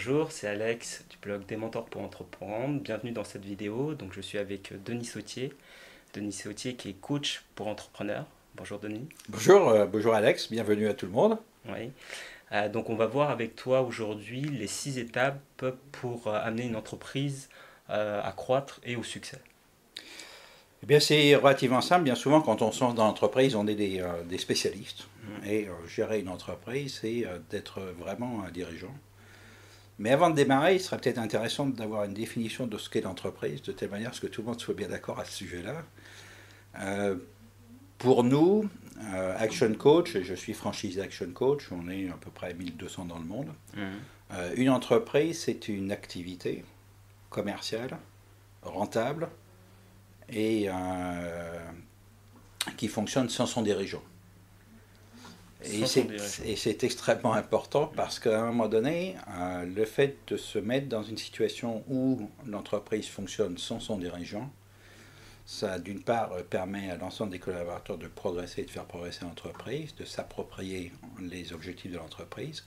Bonjour, c'est Alex du blog Des mentors pour entreprendre. Bienvenue dans cette vidéo. Donc, je suis avec Denis Sautier. Denis Sautier qui est coach pour entrepreneurs. Bonjour Denis. Bonjour, bonjour Alex, bienvenue à tout le monde. Oui. Donc, on va voir avec toi aujourd'hui les 6 étapes pour amener une entreprise à croître et au succès. Eh bien, c'est relativement simple. Bien souvent, quand on se lance dans l'entreprise, on est des spécialistes. Mhm. Et gérer une entreprise, c'est d'être vraiment un dirigeant. Mais avant de démarrer, il serait peut-être intéressant d'avoir une définition de ce qu'est l'entreprise, de telle manière à ce que tout le monde soit bien d'accord à ce sujet-là. Euh, pour nous, Action Coach, et je suis franchisé Action Coach, on est à peu près 1200 dans le monde. Mhm. Une entreprise, c'est une activité commerciale, rentable, et qui fonctionne sans son dirigeant. Sans son dirigeant. Et c'est extrêmement important parce qu'à un moment donné, le fait de se mettre dans une situation où l'entreprise fonctionne sans son dirigeant, ça d'une part permet à l'ensemble des collaborateurs de progresser, de faire progresser l'entreprise, de s'approprier les objectifs de l'entreprise.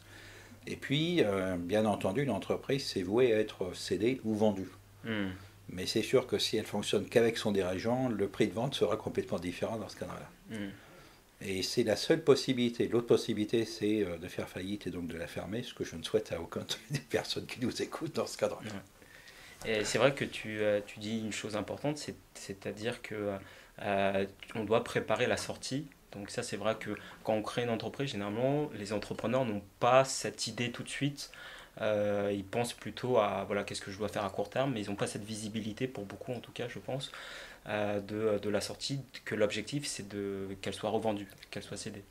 Et puis, bien entendu, l'entreprise c'est vouée à être cédée ou vendue. Mhm. Mais c'est sûr que si elle fonctionne qu'avec son dirigeant, le prix de vente sera complètement différent dans ce cadre-là. Mhm. Et c'est la seule possibilité. L'autre possibilité, c'est de faire faillite et donc de la fermer, ce que je ne souhaite à aucune des personnes qui nous écoutent dans ce cadre-là. Et c'est vrai que tu dis une chose importante, c'est-à-dire que on doit préparer la sortie. Donc ça, c'est vrai que quand on crée une entreprise, généralement, les entrepreneurs n'ont pas cette idée tout de suite. Ils pensent plutôt à voilà, qu'est-ce que je dois faire à court terme, mais ils n'ont pas cette visibilité, pour beaucoup en tout cas, je pense, de la sortie, que l'objectif, c'est qu'elle soit revendue, qu'elle soit cédée.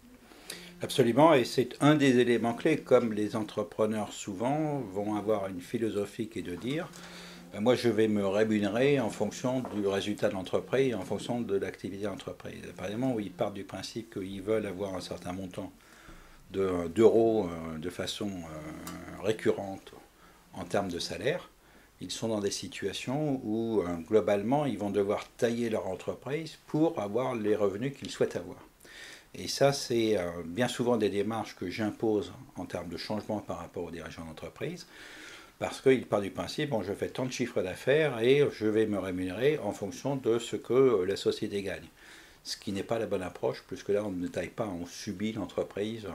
Absolument, et c'est un des éléments clés, comme les entrepreneurs souvent vont avoir une philosophie qui est de dire, moi je vais me rémunérer en fonction du résultat de l'entreprise, en fonction de l'activité de l'entreprise. Par exemple, où ils partent du principe qu'ils veulent avoir un certain montant d'euros de façon récurrente en termes de salaire, ils sont dans des situations où globalement ils vont devoir tailler leur entreprise pour avoir les revenus qu'ils souhaitent avoir. Et ça, c'est bien souvent des démarches que j'impose en termes de changement par rapport aux dirigeants d'entreprise, parce qu'il part du principe, bon, je fais tant de chiffres d'affaires et je vais me rémunérer en fonction de ce que la société gagne. Ce qui n'est pas la bonne approche, puisque là, on ne taille pas, on subit l'entreprise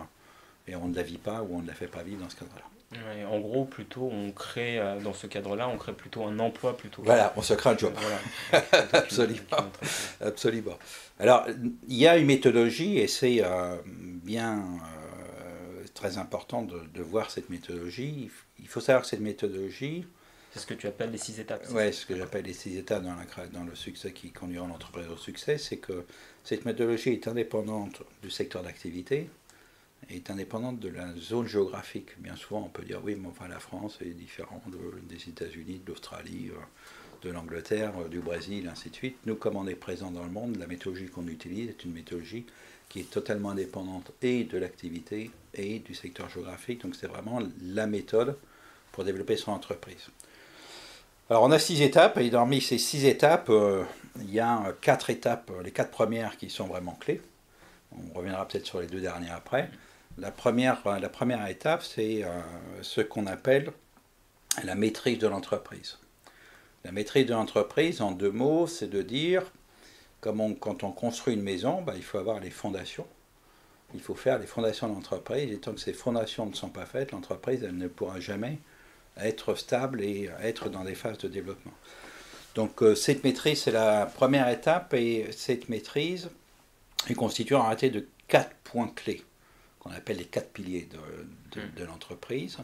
et on ne la vit pas ou on ne la fait pas vivre dans ce cadre-là. Ouais, en gros, plutôt, on crée, dans ce cadre-là, on crée plutôt un emploi plutôt que, Voilà, on se crée un job. voilà, plutôt qu'une Absolument. entreprise. Absolument. Alors, il y a une méthodologie et c'est bien très important de voir cette méthodologie. Il faut savoir que cette méthodologie, C'est ce que tu appelles les 6 étapes, c'est ça? ouais, ce que j'appelle les 6 étapes dans le succès qui conduiront l'entreprise au succès, c'est que cette méthodologie est indépendante du secteur d'activité, est indépendante de la zone géographique. Bien souvent, on peut dire oui, mais enfin la France est différente des États-Unis, de l'Australie, de l'Angleterre, du Brésil, ainsi de suite. Nous, comme on est présent dans le monde, la méthodologie qu'on utilise est une méthodologie qui est totalement indépendante et de l'activité et du secteur géographique. Donc c'est vraiment la méthode pour développer son entreprise. Alors on a 6 étapes et parmi ces 6 étapes, il y a 4 étapes, les 4 premières qui sont vraiment clés. On reviendra peut-être sur les 2 dernières après. La première étape, c'est ce qu'on appelle la maîtrise de l'entreprise. La maîtrise de l'entreprise, en 2 mots, c'est de dire, quand on construit une maison, il faut avoir les fondations. Il faut faire les fondations de l'entreprise. Et tant que ces fondations ne sont pas faites, l'entreprise elle ne pourra jamais être stable et être dans des phases de développement. Donc cette maîtrise, c'est la première étape. Et cette maîtrise est constituée en réalité de 4 points clés, qu'on appelle les 4 piliers de l'entreprise.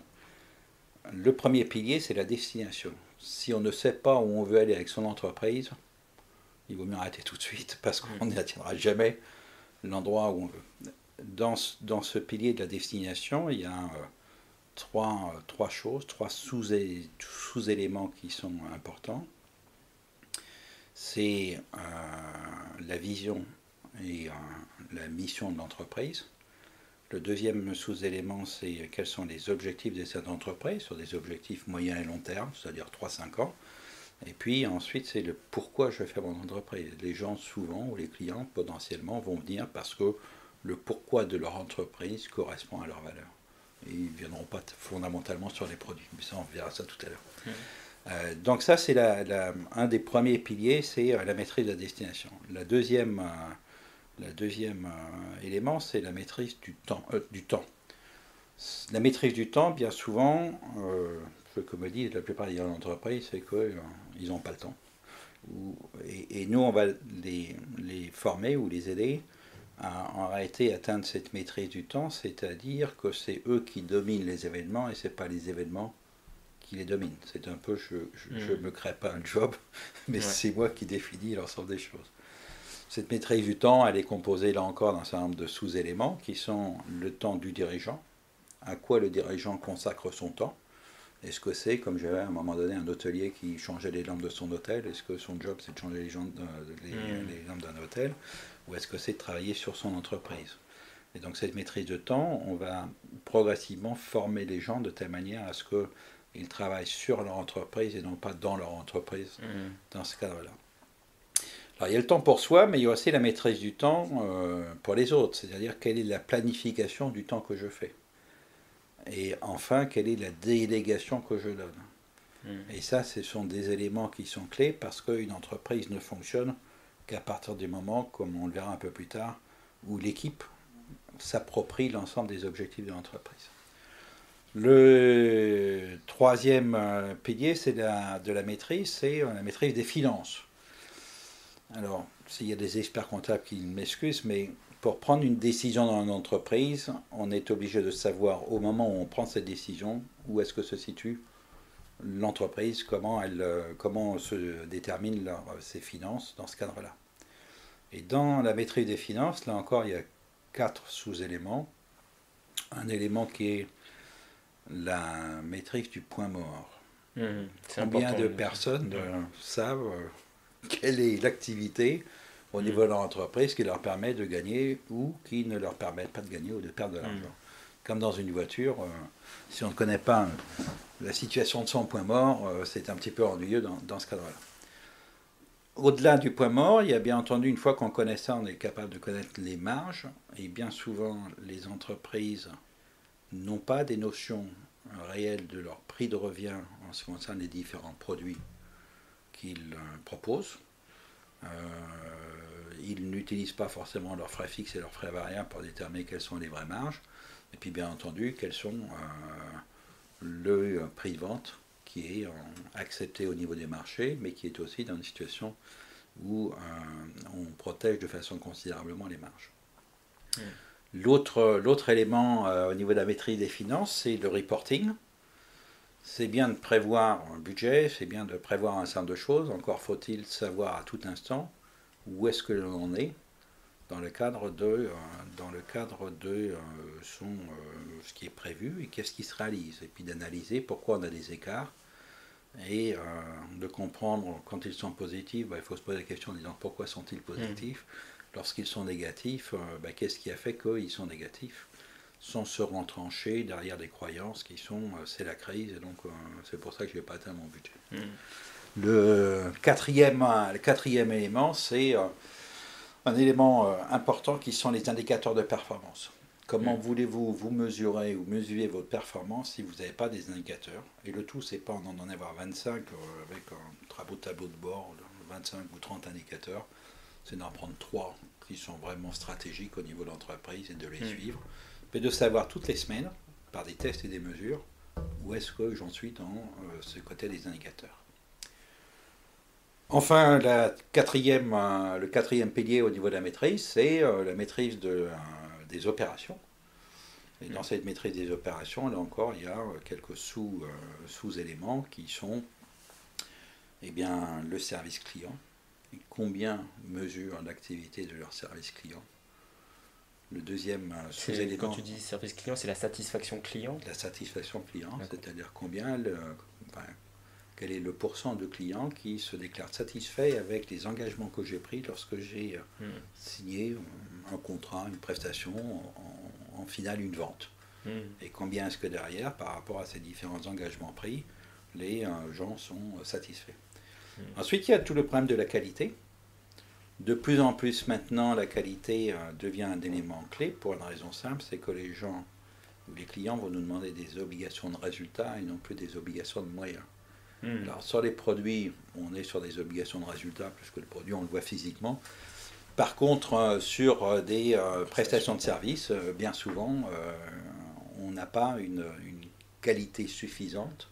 Le premier pilier, c'est la destination. Si on ne sait pas où on veut aller avec son entreprise, il vaut mieux arrêter tout de suite parce qu'on n'atteindra jamais l'endroit où on veut. Dans ce pilier de la destination, il y a trois choses, 3 sous-éléments qui sont importants. C'est la vision et la mission de l'entreprise. Le deuxième sous-élément, c'est quels sont les objectifs de cette entreprise, sur des objectifs moyens et long terme, c'est-à-dire 3-5 ans. Et puis ensuite, c'est le pourquoi je fais mon entreprise. Les gens, souvent, ou les clients, potentiellement, vont venir parce que le pourquoi de leur entreprise correspond à leurs valeurs. et ils ne viendront pas fondamentalement sur les produits. Mais ça, on verra ça tout à l'heure. Donc ça, c'est un des premiers piliers, c'est la maîtrise de la destination. La deuxième élément, c'est la maîtrise du temps. La maîtrise du temps, bien souvent, ce que me disent la plupart des entreprises, c'est qu'ils n'ont pas le temps. Et nous, on va les former ou les aider à en réalité atteindre cette maîtrise du temps, c'est-à-dire que c'est eux qui dominent les événements et ce n'est pas les événements qui les dominent. C'est un peu, je ne me crée pas un job, mais c'est moi qui définis l'ensemble des choses. Cette maîtrise du temps, elle est composée là encore d'un certain nombre de sous-éléments qui sont le temps du dirigeant, à quoi le dirigeant consacre son temps. Est-ce que c'est, comme j'avais à un moment donné un hôtelier qui changeait les lampes de son hôtel, est-ce que son job c'est de changer les lampes d'un hôtel, ou est-ce que c'est de travailler sur son entreprise? Et donc cette maîtrise de temps, on va progressivement former les gens de telle manière à ce qu'ils travaillent sur leur entreprise et non pas dans leur entreprise, dans ce cadre-là. Alors il y a le temps pour soi, mais il y a aussi la maîtrise du temps pour les autres, c'est-à-dire quelle est la planification du temps que je fais. Et enfin, quelle est la délégation que je donne. Et ça, ce sont des éléments qui sont clés parce qu'une entreprise ne fonctionne qu'à partir du moment, comme on le verra un peu plus tard, où l'équipe s'approprie l'ensemble des objectifs de l'entreprise. Le troisième pilier de la maîtrise, c'est la maîtrise des finances. Alors, s'il y a des experts comptables qui m'excusent, mais pour prendre une décision dans une entreprise, on est obligé de savoir au moment où on prend cette décision, où est-ce que se situe l'entreprise, comment se déterminent ses finances dans ce cadre-là. Et dans la maîtrise des finances, là encore, il y a 4 sous-éléments. Un élément qui est la maîtrise du point mort. Combien de personnes savent quelle est l'activité au niveau de leur entreprise qui leur permet de gagner ou qui ne leur permet pas de gagner ou de perdre de l'argent. Comme dans une voiture, si on ne connaît pas la situation de son point mort, c'est un petit peu ennuyeux dans ce cadre-là. Au-delà du point mort, il y a bien entendu, une fois qu'on connaît ça, on est capable de connaître les marges, et bien souvent les entreprises n'ont pas des notions réelles de leur prix de revient en ce qui concerne les différents produits qu'ils proposent. Ils n'utilisent pas forcément leurs frais fixes et leurs frais variables pour déterminer quelles sont les vraies marges. Et puis bien entendu, quels sont le prix de vente qui est accepté au niveau des marchés, mais qui est aussi dans une situation où on protège de façon considérablement les marges. L'autre élément au niveau de la maîtrise des finances, c'est le reporting. C'est bien de prévoir un budget, c'est bien de prévoir un certain nombre de choses, encore faut-il savoir à tout instant où est-ce que l'on est dans le cadre de ce qui est prévu et qu'est-ce qui se réalise, et puis d'analyser pourquoi on a des écarts et de comprendre quand ils sont positifs, il faut se poser la question en disant pourquoi sont-ils positifs, lorsqu'ils sont négatifs, qu'est-ce qui a fait qu'ils sont négatifs, sans se rentrancher derrière des croyances qui sont c'est la crise et donc c'est pour ça que je n'ai pas atteint mon budget. Le quatrième élément, c'est un élément important qui sont les indicateurs de performance. Comment voulez-vous vous mesurer ou mesurer votre performance si vous n'avez pas des indicateurs? Et le tout, c'est pas d'en avoir 25 avec un tableau de bord, 25 ou 30 indicateurs. C'est d'en prendre 3 qui sont vraiment stratégiques au niveau de l'entreprise et de les suivre. Mais de savoir toutes les semaines, par des tests et des mesures, où est-ce que j'en suis dans ce côté des indicateurs. Enfin, le quatrième pilier au niveau de la maîtrise, c'est la maîtrise des opérations. Et dans cette maîtrise des opérations, là encore, il y a quelques sous-éléments qui sont le service client. Et combien mesurent l'activité de leur service client. Le deuxième sous-élément... Quand tu dis service client, c'est la satisfaction client? La satisfaction client, c'est-à-dire quel est le pourcent de clients qui se déclarent satisfaits avec les engagements que j'ai pris lorsque j'ai signé un contrat, une prestation, en finale une vente. Et combien est-ce que derrière, par rapport à ces différents engagements pris, les gens sont satisfaits. Ensuite, il y a tout le problème de la qualité. De plus en plus maintenant, la qualité devient un élément clé pour une raison simple, c'est que les gens où les clients vont nous demander des obligations de résultat et non plus des obligations de moyens. Alors sur les produits, on est sur des obligations de résultat, puisque le produit, on le voit physiquement. Par contre, sur des prestations de services, bien souvent, on n'a pas une qualité suffisante.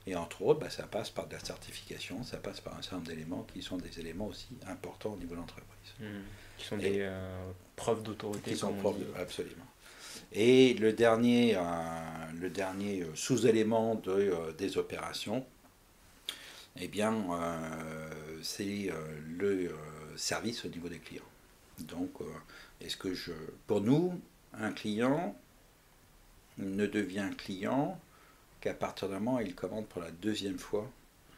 Et entre autres, ça passe par de la certification, ça passe par un certain nombre d'éléments qui sont des éléments aussi importants au niveau de l'entreprise. Qui sont des preuves d'autorité. Qui sont preuves, absolument. Et le dernier sous-élément des opérations, eh bien, c'est le service au niveau des clients. Donc, pour nous, un client ne devient client qu'à partir du moment où il commande pour la deuxième fois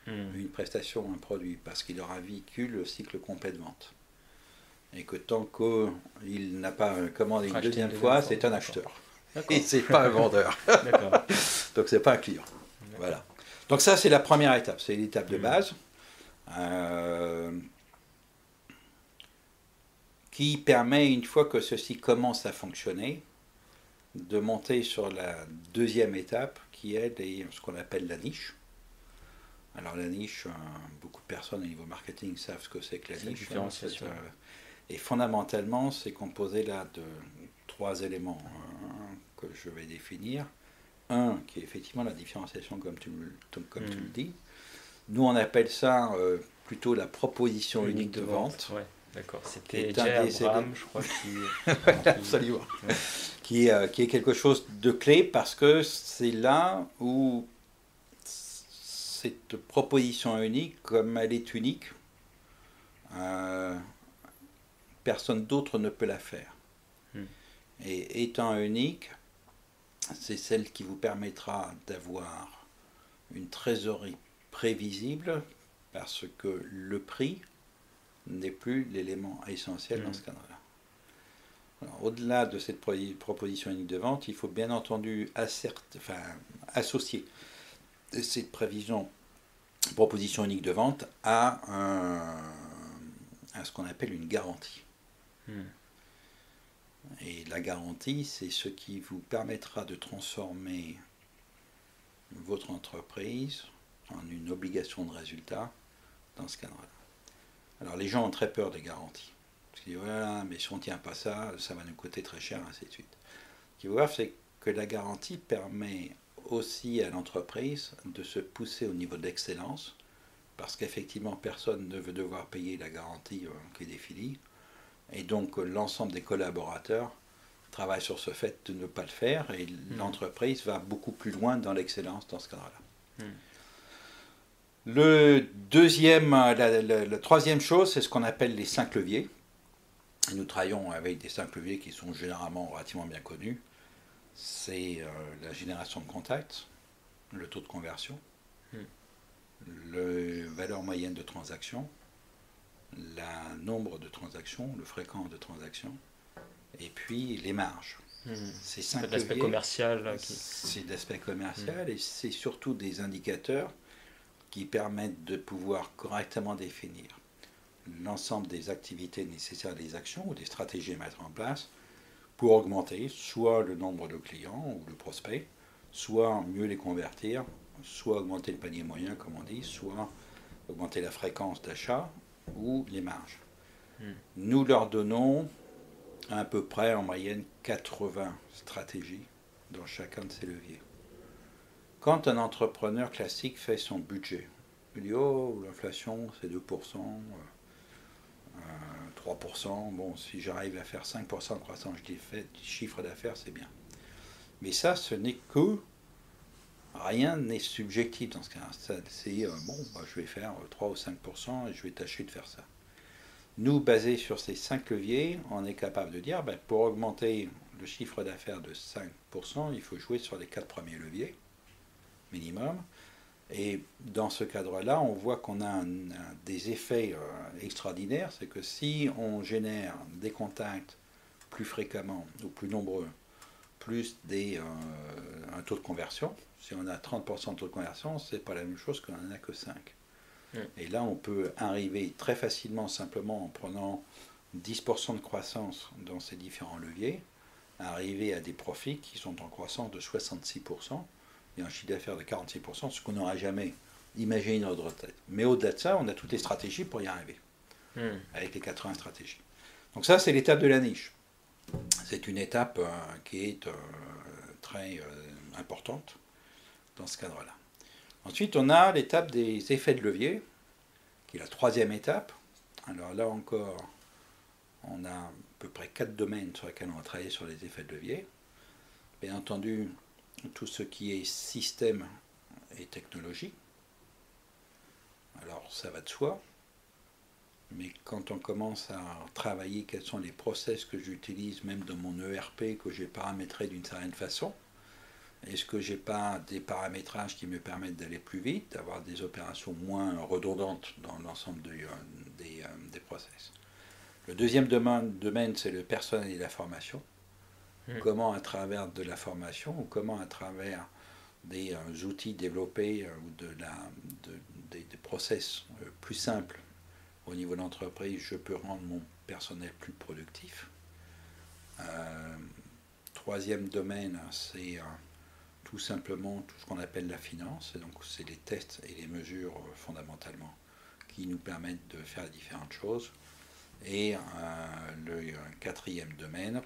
une prestation ou un produit, parce qu'il aura vécu le cycle complet de vente. Et que tant qu'il n'a pas commandé une deuxième fois, c'est un acheteur. Et c'est pas un vendeur. Donc c'est pas un client. Voilà. Donc ça, c'est la première étape, c'est l'étape de base. Qui permet, une fois que ceci commence à fonctionner, de monter sur la deuxième étape, qui est ce qu'on appelle la niche. Alors la niche, beaucoup de personnes au niveau marketing savent ce que c'est que la niche. Et fondamentalement, c'est composé là de 3 éléments que je vais définir. Un, qui est effectivement la différenciation, comme tu le dis. Nous, on appelle ça plutôt la proposition unique de vente. Ouais, d'accord. C'était Jay Abraham, je crois, Absolument. Ouais. Qui est quelque chose de clé, parce que c'est là où cette proposition unique, comme elle est unique, personne d'autre ne peut la faire. Et étant unique, c'est celle qui vous permettra d'avoir une trésorerie prévisible, parce que le prix n'est plus l'élément essentiel dans ce cadre-là. Au-delà de cette proposition unique de vente, il faut bien entendu associer cette proposition unique de vente à ce qu'on appelle une garantie. Et la garantie, c'est ce qui vous permettra de transformer votre entreprise en une obligation de résultat dans ce cadre-là. Alors les gens ont très peur des garanties. Parce qu'ils disent, voilà, mais si on ne tient pas ça, ça va nous coûter très cher, ainsi de suite. Ce qu'il faut voir, c'est que la garantie permet aussi à l'entreprise de se pousser au niveau de l'excellence, parce qu'effectivement, personne ne veut devoir payer la garantie qui est définie. Et donc, l'ensemble des collaborateurs travaillent sur ce fait de ne pas le faire, et l'entreprise va beaucoup plus loin dans l'excellence dans ce cadre-là. La troisième chose, c'est ce qu'on appelle les 5 leviers. Nous travaillons avec des 5 leviers qui sont généralement relativement bien connus. C'est la génération de contacts, le taux de conversion, la valeur moyenne de transaction, le nombre de transactions, le fréquence de transactions, et puis les marges. C'est 5 leviers. L'aspect commercial. C'est l'aspect commercial, et c'est surtout des indicateurs qui permettent de pouvoir correctement définir l'ensemble des activités nécessaires, des actions ou des stratégies à mettre en place pour augmenter soit le nombre de clients ou de prospects, soit mieux les convertir, soit augmenter le panier moyen, comme on dit, soit augmenter la fréquence d'achat ou les marges. Nous leur donnons à peu près en moyenne 80 stratégies dans chacun de ces leviers. Quand un entrepreneur classique fait son budget, il dit « Oh, l'inflation, c'est 2%, 3%, bon, si j'arrive à faire 5% de croissance du chiffre d'affaires, c'est bien. » Mais ça, ce n'est que... Rien n'est subjectif dans ce cas. C'est je vais faire 3 ou 5% et je vais tâcher de faire ça. Nous, basés sur ces 5 leviers, on est capable de dire, pour augmenter le chiffre d'affaires de 5%, il faut jouer sur les 4 premiers leviers, minimum. Et dans ce cadre-là, on voit qu'on a des effets extraordinaires. C'est que si on génère des contacts plus fréquemment ou plus nombreux, plus un taux de conversion, si on a 30% de taux de conversion, ce n'est pas la même chose qu'on n'en a que 5. Et là, on peut arriver très facilement, simplement en prenant 10% de croissance dans ces différents leviers, arriver à des profits qui sont en croissance de 66% et un chiffre d'affaires de 46%, ce qu'on n'aurait jamais imaginé dans notre tête. Mais au-delà de ça, on a toutes les stratégies pour y arriver, avec les 80 stratégies. Donc ça, c'est l'étape de la niche. C'est une étape qui est très importante dans ce cadre-là. Ensuite, on a l'étape des effets de levier, qui est la troisième étape. Alors là encore, on a à peu près 4 domaines sur lesquels on va travailler sur les effets de levier. Bien entendu, tout ce qui est système et technologie. Alors ça va de soi, mais quand on commence à travailler quels sont les process que j'utilise même dans mon ERP que j'ai paramétré d'une certaine façon, est-ce que j'ai pas des paramétrages qui me permettent d'aller plus vite, d'avoir des opérations moins redondantes dans l'ensemble des process. Le deuxième domaine, c'est le personnel et la formation. Comment à travers de la formation ou comment à travers des outils développés ou des process plus simples au niveau de l'entreprise, je peux rendre mon personnel plus productif. Troisième domaine, c'est tout simplement tout ce qu'on appelle la finance, et donc c'est les tests et les mesures fondamentalement qui nous permettent de faire différentes choses. Et le quatrième domaine,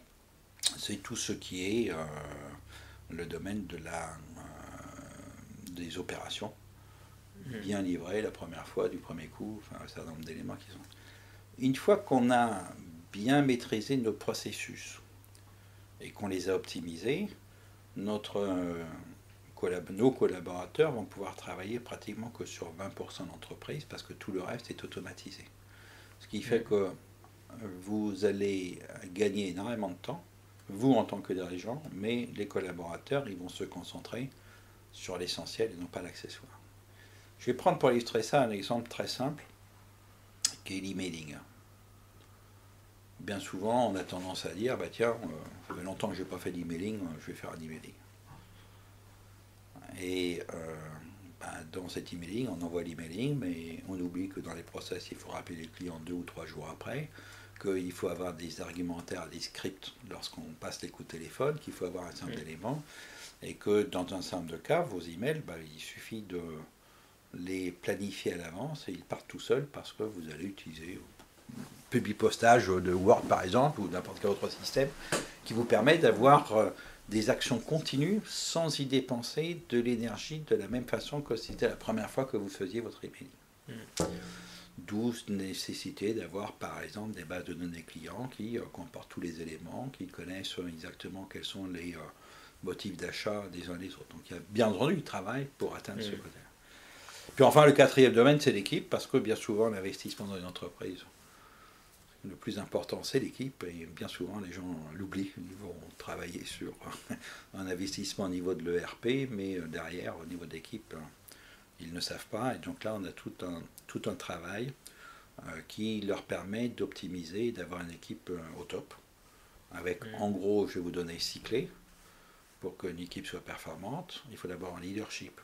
c'est tout ce qui est le domaine des opérations, bien livrées la première fois, du premier coup, enfin un certain nombre d'éléments qui sont... Une fois qu'on a bien maîtrisé nos processus et qu'on les a optimisés, nos collaborateurs vont pouvoir travailler pratiquement que sur 20% d'entreprise parce que tout le reste est automatisé. Ce qui fait que vous allez gagner énormément de temps, vous en tant que dirigeant, mais les collaborateurs, ils vont se concentrer sur l'essentiel et non pas l'accessoire. Je vais prendre pour illustrer ça un exemple très simple, qui est l'emailing. Bien souvent, on a tendance à dire, bah tiens, ça fait longtemps que je n'ai pas fait d'emailing, je vais faire un emailing. Et dans cet emailing, on envoie l'emailing, mais on oublie que dans les process, il faut rappeler les clients 2 ou 3 jours après, qu'il faut avoir des argumentaires, des scripts lorsqu'on passe les coups de téléphone, qu'il faut avoir un certain nombre d'éléments, et que dans un certain nombre de cas, vos emails, il suffit de les planifier à l'avance et ils partent tout seuls parce que vous allez utiliser publipostage de Word par exemple ou n'importe quel autre système qui vous permet d'avoir des actions continues sans y dépenser de l'énergie de la même façon que c'était la première fois que vous faisiez votre emailing. D'où nécessité d'avoir par exemple des bases de données clients qui comportent tous les éléments, qui connaissent exactement quels sont les motifs d'achat des uns des autres. Donc il y a bien entendu du travail pour atteindre ce côté. Puis enfin le quatrième domaine c'est l'équipe, parce que bien souvent l'investissement dans une entreprise, le plus important c'est l'équipe, et bien souvent les gens l'oublient, ils vont travailler sur un investissement au niveau de l'ERP, mais derrière au niveau de l'équipe, ils ne savent pas, et donc là on a tout un travail qui leur permet d'optimiser, d'avoir une équipe au top, avec en gros, je vais vous donner 6 clés. Pour qu'une équipe soit performante, il faut d'abord un leadership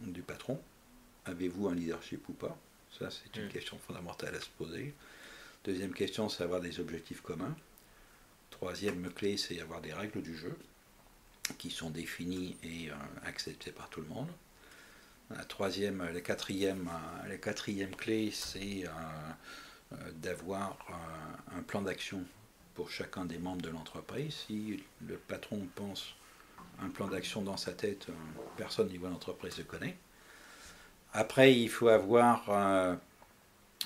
du patron. Avez-vous un leadership ou pas? Ça, c'est une question fondamentale à se poser. Deuxième question, c'est avoir des objectifs communs. Troisième clé, c'est avoir des règles du jeu qui sont définies et acceptées par tout le monde. La quatrième clé, c'est d'avoir un plan d'action pour chacun des membres de l'entreprise. Si le patron pense un plan d'action dans sa tête, personne au niveau de l'entreprise se connaît. Après, il faut avoir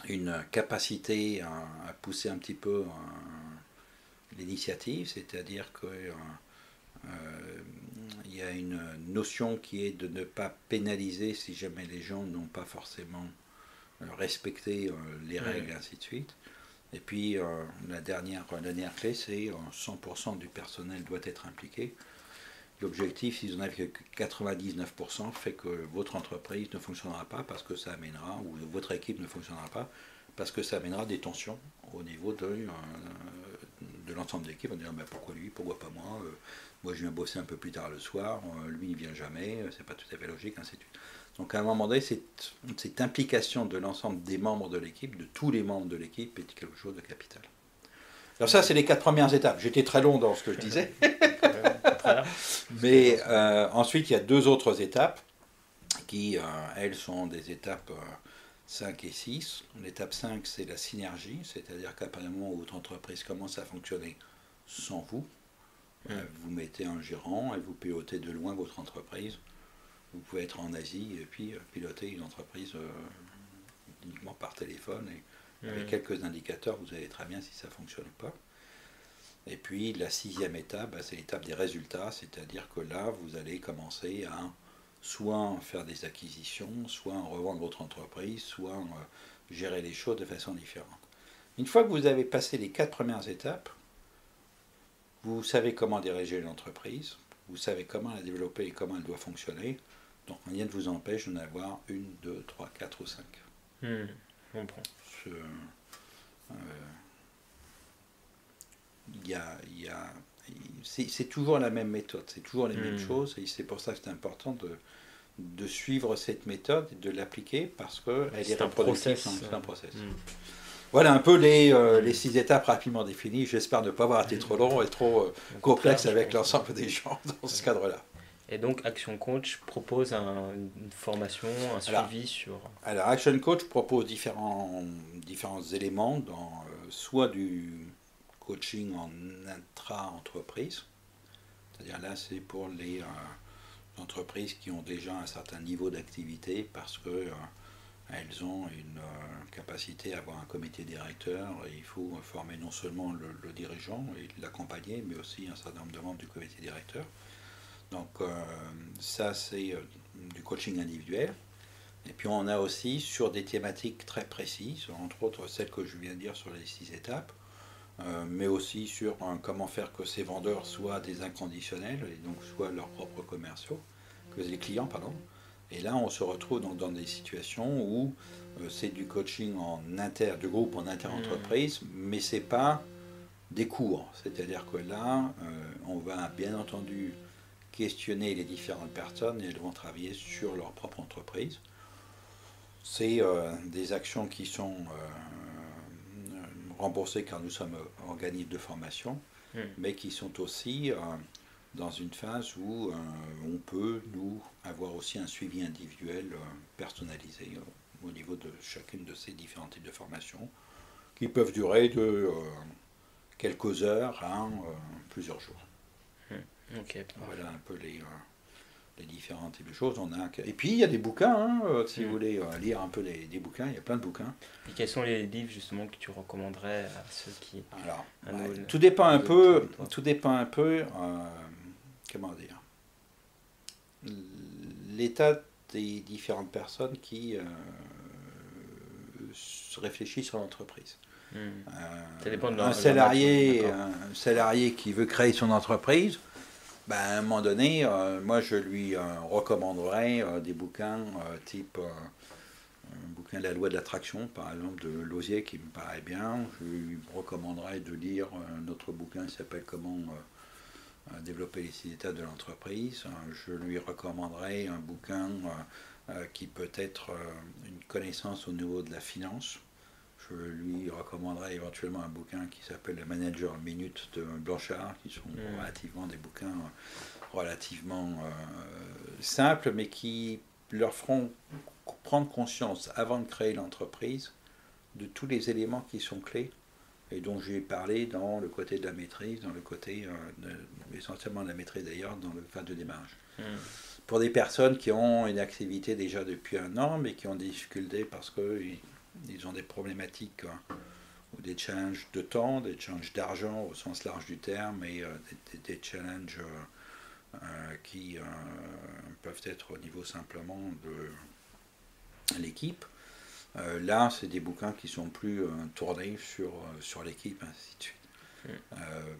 une capacité à pousser un petit peu l'initiative, c'est-à-dire qu'il y a une notion qui est de ne pas pénaliser si jamais les gens n'ont pas forcément respecté les règles, et ainsi de suite. Et puis la dernière clé, c'est 100% du personnel doit être impliqué. L'objectif, si vous n'en avez que 99%, fait que votre entreprise ne fonctionnera pas parce que ça amènera, ou votre équipe ne fonctionnera pas parce que ça amènera des tensions au niveau de l'ensemble de l'équipe. On dira pourquoi lui, pourquoi pas moi, moi je viens bosser un peu plus tard le soir, lui il vient jamais, c'est pas tout à fait logique, ainsi de suite. Donc à un moment donné, cette implication de l'ensemble des membres de l'équipe, de tous les membres de l'équipe, est quelque chose de capital. Alors ça, c'est les 4 premières étapes. J'étais très long dans ce que je disais. Contraire. Mais ensuite, il y a 2 autres étapes qui, elles, sont des étapes 5 et 6. L'étape 5, c'est la synergie, c'est-à-dire qu'à partir du moment où votre entreprise commence à fonctionner sans vous, vous mettez un gérant et vous pilotez de loin votre entreprise. Vous pouvez être en Asie et puis piloter une entreprise uniquement par téléphone. Et avec quelques indicateurs, vous savez très bien si ça fonctionne ou pas. Et puis la 6e étape, c'est l'étape des résultats, c'est-à-dire que là, vous allez commencer à soit faire des acquisitions, soit revendre votre entreprise, soit gérer les choses de façon différente. Une fois que vous avez passé les 4 premières étapes, vous savez comment diriger l'entreprise, vous savez comment la développer et comment elle doit fonctionner, donc rien ne vous empêche d'en avoir 1, 2, 3, 4 ou 5. Je comprends. C'est toujours la même méthode, c'est toujours les mêmes choses, et c'est pour ça que c'est important de suivre cette méthode et de l'appliquer parce qu'elle est reproductive, c'est un process. Voilà un peu les 6 étapes rapidement définies. J'espère ne pas avoir été trop long et trop complexe avec l'ensemble des gens dans ce cadre-là. Et donc Action Coach propose une formation, un suivi sur... Alors Action Coach propose différents éléments, soit du coaching en intra-entreprise, c'est-à-dire là c'est pour les entreprises qui ont déjà un certain niveau d'activité parce que elles ont une capacité à avoir un comité directeur et il faut former non seulement le dirigeant et l'accompagner, mais aussi un certain nombre de membres du comité directeur. Donc ça c'est du coaching individuel. Et puis on a aussi sur des thématiques très précises, entre autres celles que je viens de dire sur les 6 étapes, mais aussi sur comment faire que ces vendeurs soient des inconditionnels, et donc soient leurs propres commerciaux, que les clients, pardon. Et là, on se retrouve donc dans des situations où c'est du coaching de groupe en inter-entreprise, mais ce n'est pas des cours. C'est-à-dire que là, on va bien entendu questionner les différentes personnes et elles vont travailler sur leur propre entreprise. C'est des actions qui sont remboursées car nous sommes organismes de formation, mais qui sont aussi dans une phase où on peut, nous, avoir aussi un suivi individuel personnalisé au niveau de chacune de ces différents types de formations, qui peuvent durer de quelques heures à plusieurs jours. Okay. Voilà un peu les différents types de choses. Et puis il y a des bouquins, si vous voulez lire un peu des bouquins, il y a plein de bouquins. Et quels sont les livres justement que tu recommanderais à ceux qui... Alors, tout dépend un peu, comment dire, l'état des différentes personnes qui réfléchissent sur l'entreprise. Un salarié qui veut créer son entreprise, à un moment donné, moi je lui recommanderais des bouquins type un bouquin de la loi de l'attraction, par exemple, de Lausier qui me paraît bien. Je lui recommanderais de lire un autre bouquin qui s'appelle Comment développer les 6 étapes de l'entreprise. Je lui recommanderais un bouquin qui peut être une connaissance au niveau de la finance. Je lui recommanderais éventuellement un bouquin qui s'appelle Le Manager Minute de Blanchard, qui sont relativement des bouquins relativement simples, mais qui leur feront prendre conscience, avant de créer l'entreprise, de tous les éléments qui sont clés et dont j'ai parlé dans le côté de la maîtrise, dans le côté, essentiellement de la maîtrise d'ailleurs, dans le phase de démarrage. Pour des personnes qui ont une activité déjà depuis 1 an, mais qui ont des difficultés parce qu'ils ont des problématiques ou des challenges de temps, des challenges d'argent au sens large du terme, et des challenges qui peuvent être au niveau simplement de l'équipe. Là, c'est des bouquins qui sont plus tournés sur l'équipe, ainsi de suite.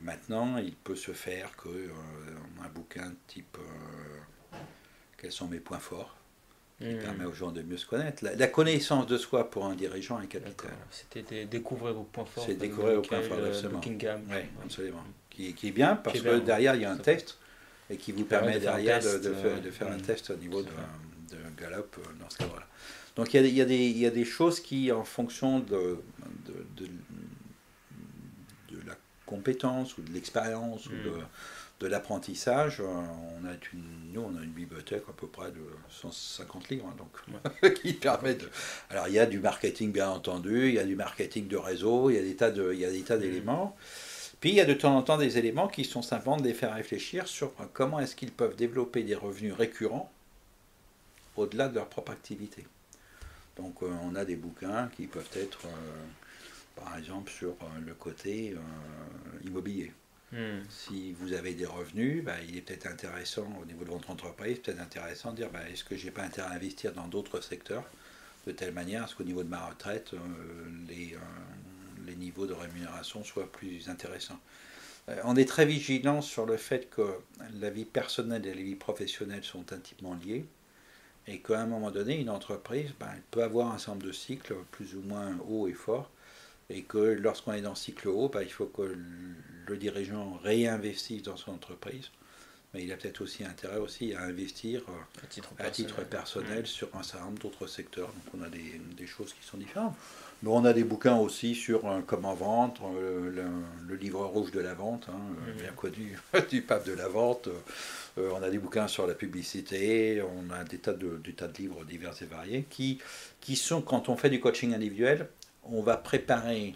Maintenant, il peut se faire qu'un bouquin type quels sont mes points forts, qui permet aux gens de mieux se connaître. La connaissance de soi pour un dirigeant est capitale. C'était découvrir vos points forts. C'est découvrir vos points forts, absolument. Oui, absolument. Qui est bien, parce que derrière, il y a un test, et qui vous permet derrière de faire un test au niveau de Gallup dans ce cadre-là. Donc il y a des choses qui, en fonction de la compétences ou de l'expérience ou de l'apprentissage. Nous, on a une bibliothèque à peu près de 150 livres, hein, donc, qui permet de... Alors, il y a du marketing, bien entendu, il y a du marketing de réseau, il y a des tas d'éléments. Puis, il y a de temps en temps des éléments qui sont simplement de les faire réfléchir sur comment est-ce qu'ils peuvent développer des revenus récurrents au-delà de leur propre activité. Donc, on a des bouquins qui peuvent être, par exemple, sur le côté immobilier. Si vous avez des revenus, il est peut-être intéressant au niveau de votre entreprise, peut-être intéressant de dire est-ce que je n'ai pas intérêt à investir dans d'autres secteurs de telle manière à ce qu'au niveau de ma retraite, les niveaux de rémunération soient plus intéressants. On est très vigilant sur le fait que la vie personnelle et la vie professionnelle sont intimement liées et qu'à un moment donné, une entreprise elle peut avoir un certain nombre de cycles plus ou moins hauts et forts. Et que lorsqu'on est dans le cycle haut, il faut que le dirigeant réinvestisse dans son entreprise. Mais il a peut-être aussi intérêt à investir à titre personnel sur un certain nombre d'autres secteurs. Donc on a des choses qui sont différentes. Nous, on a des bouquins aussi sur comment vendre, le livre rouge de la vente, bien connu du pape de la vente. On a des bouquins sur la publicité, on a des tas de livres divers et variés qui sont, quand on fait du coaching individuel, on va préparer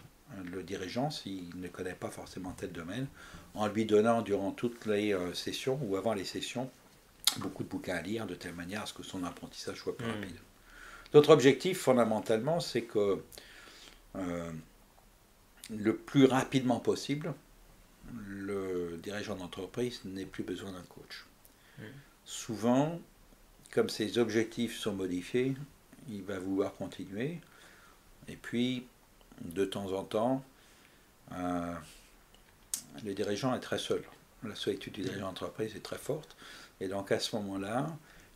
le dirigeant, s'il ne connaît pas forcément tel domaine, en lui donnant durant toutes les sessions ou avant les sessions beaucoup de bouquins à lire de telle manière à ce que son apprentissage soit plus rapide. Notre objectif fondamentalement, c'est que le plus rapidement possible, le dirigeant d'entreprise n'ait plus besoin d'un coach. Souvent, comme ses objectifs sont modifiés, il va vouloir continuer. Et puis, de temps en temps, le dirigeant est très seul. La solitude du dirigeant d'entreprise est très forte. Et donc, à ce moment-là,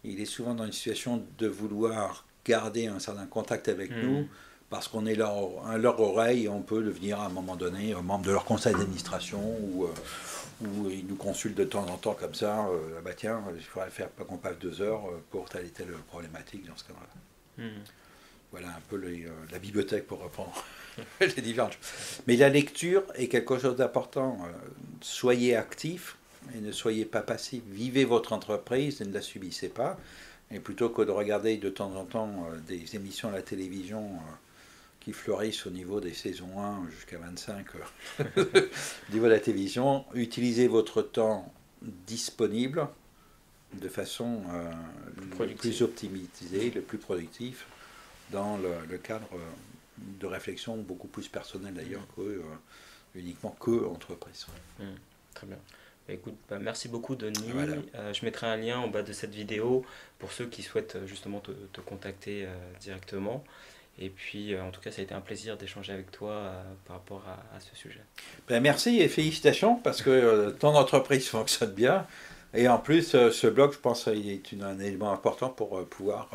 il est souvent dans une situation de vouloir garder un certain contact avec nous, parce qu'on est à leur oreille et on peut devenir, à un moment donné, membre de leur conseil d'administration ou ils nous consultent de temps en temps comme ça. Tiens, il faudrait faire pas qu'on passe 2 heures pour telle et telle problématique dans ce cadre-là. Voilà un peu la bibliothèque pour reprendre les différentes choses. Mais la lecture est quelque chose d'important. Soyez actifs et ne soyez pas passifs. Vivez votre entreprise et ne la subissez pas. Et plutôt que de regarder de temps en temps des émissions à la télévision qui fleurissent au niveau des saisons 1 jusqu'à 25 au niveau de la télévision, utilisez votre temps disponible de façon le plus optimisée, le plus productif, dans le cadre de réflexion beaucoup plus personnelle d'ailleurs que uniquement que entreprise. Très bien. Écoute, merci beaucoup Denis. Voilà. Je mettrai un lien en bas de cette vidéo pour ceux qui souhaitent justement te contacter directement. Et puis en tout cas, ça a été un plaisir d'échanger avec toi par rapport à ce sujet. Merci et félicitations parce que ton entreprise fonctionne bien. Et en plus, ce blog, je pense, il est un élément important pour pouvoir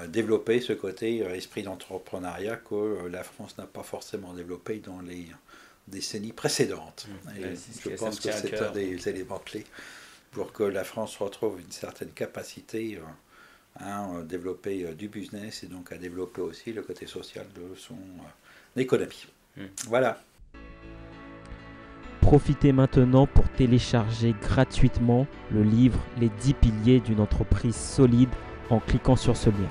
développer ce côté esprit d'entrepreneuriat que la France n'a pas forcément développé dans les décennies précédentes. Et je pense que c'est un des éléments clés pour que la France retrouve une certaine capacité à développer du business et donc à développer aussi le côté social de son économie. Voilà. Profitez maintenant pour télécharger gratuitement le livre Les 10 piliers d'une entreprise solide en cliquant sur ce lien.